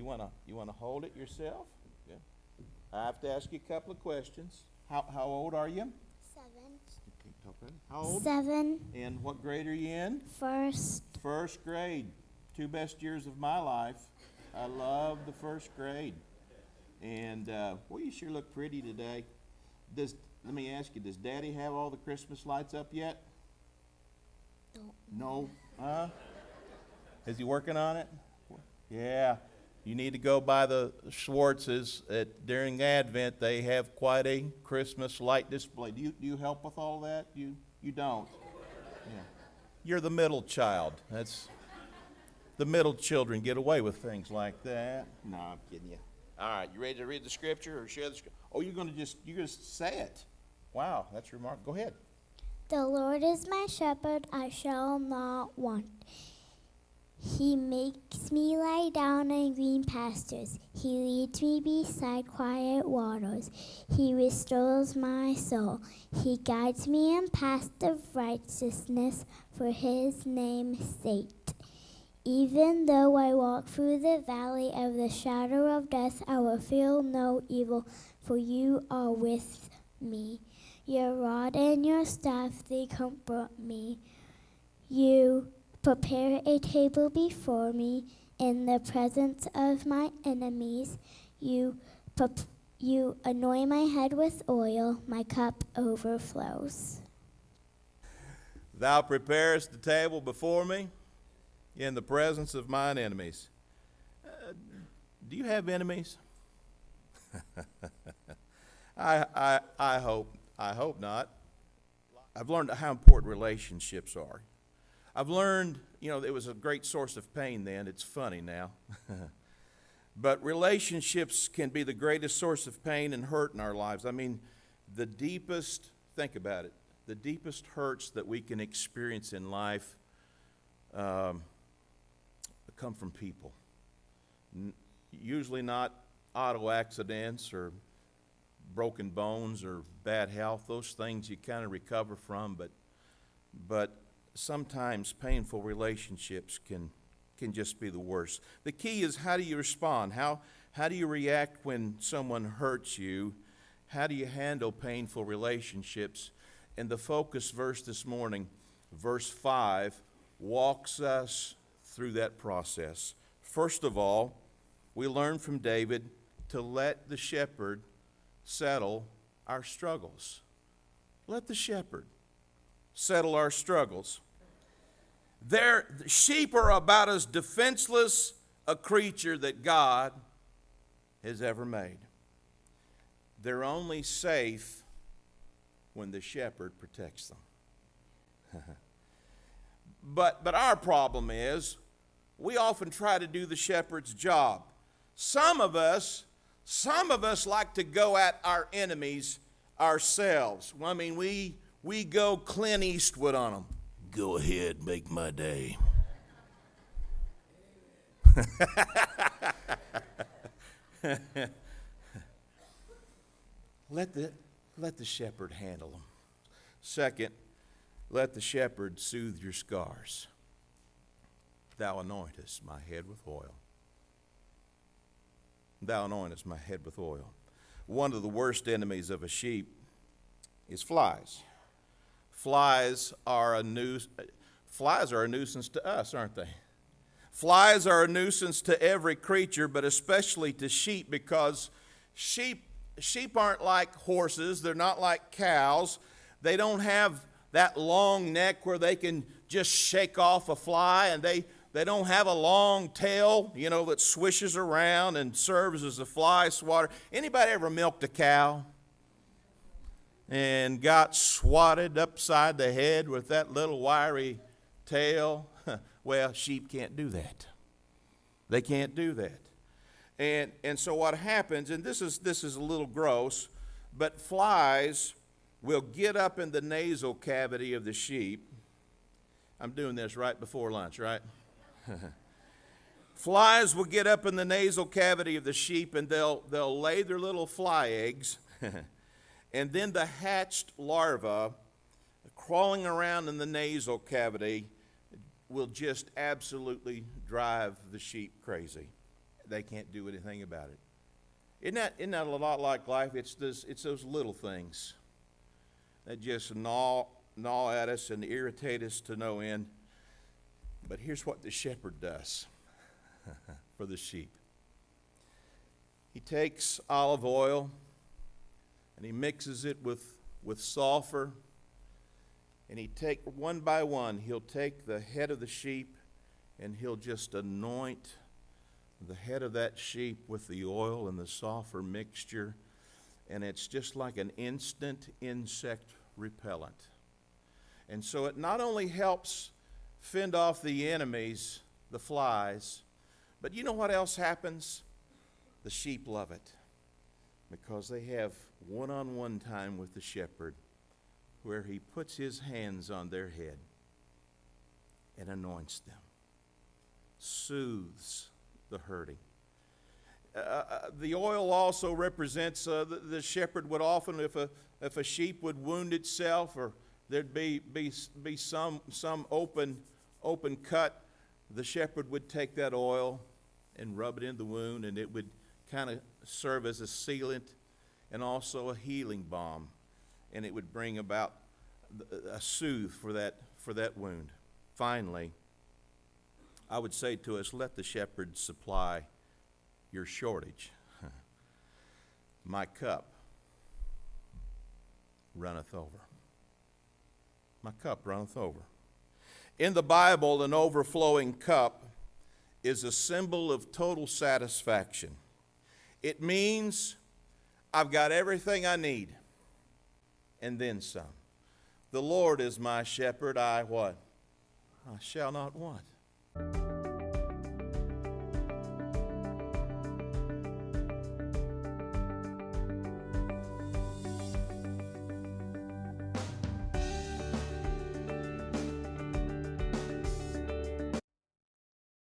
wanna hold it yourself? Yeah. I have to ask you a couple of questions. How old are you? 7. Can't talk about it. How old? 7. And what grade are you in? First. First grade. 2 best years of my life. I love the first grade. And well, you sure look pretty today. Let me ask you, does Daddy have all the Christmas lights up yet? No. Huh? Is he working on it? Yeah. You need to go by the Schwartzes during Advent. They have quite a Christmas light display. Do you help with all that? You don't. Yeah. You're the middle child. That's the middle children get away with things like that. No, I'm kidding you. All right, you ready to read the scripture or share the scripture? Oh, you're gonna say it. Wow, that's remarkable. Go ahead. The Lord is my shepherd, I shall not want. He makes me lie down in green pastures. He leads me beside quiet waters. He restores my soul. He guides me in paths of righteousness for his name's sake. Even though I walk through the valley of the shadow of death, I will feel no evil, for you are with me. Your rod and your staff, they comfort me. You prepare a table before me in the presence of my enemies. You anoint my head with oil, my cup overflows. Thou preparest the table before me in the presence of mine enemies. Do you have enemies? I hope not. I've learned how important relationships are. I've learned, it was a great source of pain then. It's funny now. But relationships can be the greatest source of pain and hurt in our lives. I mean, think about it, the deepest hurts that we can experience in life come from people. Usually not auto accidents or broken bones or bad health. Those things you kind of recover from, but sometimes painful relationships can just be the worst. The key is, how do you respond? How do you react when someone hurts you? How do you handle painful relationships? And the focus verse this morning, verse 5, walks us through that process. First of all, we learn from David to let the shepherd settle our struggles. Let the shepherd settle our struggles. The sheep are about as defenseless a creature that God has ever made. They're only safe when the shepherd protects them. But our problem is, we often try to do the shepherd's job. Some of us like to go at our enemies ourselves. I mean, we go Clint Eastwood on them. Go ahead, make my day. Let the shepherd handle them. Second, let the shepherd soothe your scars. Thou anointest my head with oil. Thou anointest my head with oil. One of the worst enemies of a sheep is flies. Flies are a nuisance to us, aren't they? Flies are a nuisance to every creature, but especially to sheep, because sheep aren't like horses. They're not like cows. They don't have that long neck where they can just shake off a fly, and they don't have a long tail, that swishes around and serves as a fly swatter. Anybody ever milked a cow and got swatted upside the head with that little wiry tail? Well, sheep can't do that. They can't do that. And so what happens, and this is a little gross, but flies will get up in the nasal cavity of the sheep. I'm doing this right before lunch, right? Flies will get up in the nasal cavity of the sheep, and they'll lay their little fly eggs. And then the hatched larva crawling around in the nasal cavity will just absolutely drive the sheep crazy. they can't do anything about it. Isn't that a lot like life? It's those little things that just gnaw at us and irritate us to no end. But here's what the shepherd does for the sheep. He takes olive oil and he mixes it with sulfur, and one by one, he'll take the head of the sheep and he'll just anoint the head of that sheep with the oil and the sulfur mixture, and it's just like an instant insect repellent. And so it not only helps fend off the enemies, the flies, but you know what else happens? The sheep love it because they have one-on-one time with the shepherd where he puts his hands on their head and anoints them, soothes the hurting. The oil also represents the shepherd would often, if a sheep would wound itself, or there'd be some open cut, the shepherd would take that oil and rub it in the wound, and it would kind of serve as a sealant and also a healing balm, and it would bring about a soothe for that wound. Finally, I would say to us, let the shepherd supply your shortage. My cup runneth over. My cup runneth over. In the Bible, an overflowing cup is a symbol of total satisfaction. It means I've got everything I need and then some. The Lord is my shepherd, I what? I shall not want.